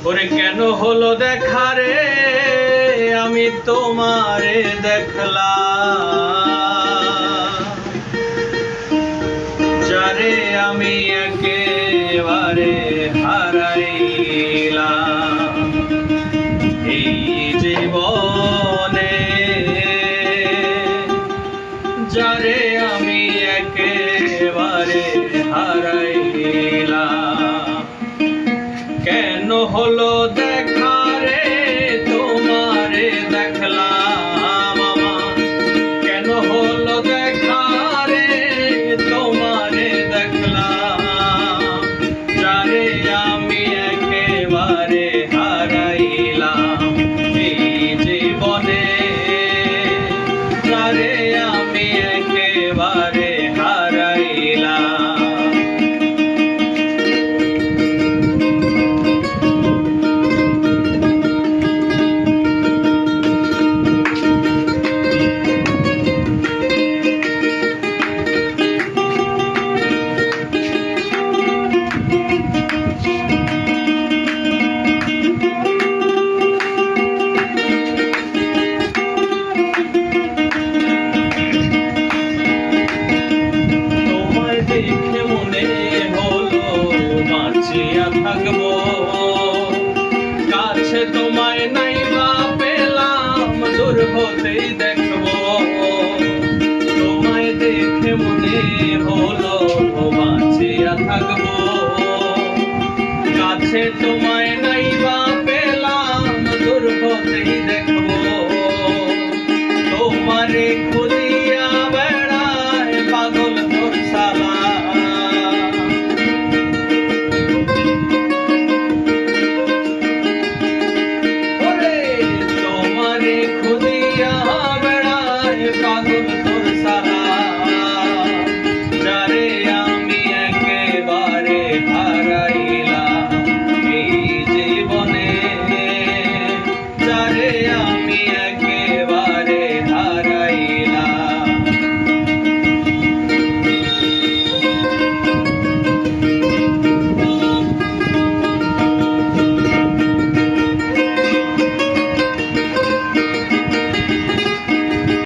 ওরে কেন হলো দেখা রে আমি তোমারে দেখলাম, যারে আমি একেবারে হারাইলাম এই জীবনে, যারে আমি একেবারে হারাইলাম। কেন হলো দেখা রে তোমারে দেখলাম আমার, কেন হলো দেখা রে তোমারে দেখলাম, যারে আমি একেবারে হারাইলাম এই জীবনে, যারে আমি একেবারে হারাইলাম। দেখে মনে হলো বাঁচিয়া থাকবো, কাছে তোমায় নাই বা পেলাম দূর হতেই দেখবো। তোমায় দেখে মনে হলো বাঁচিয়া থাকবো, কাছে তোমায়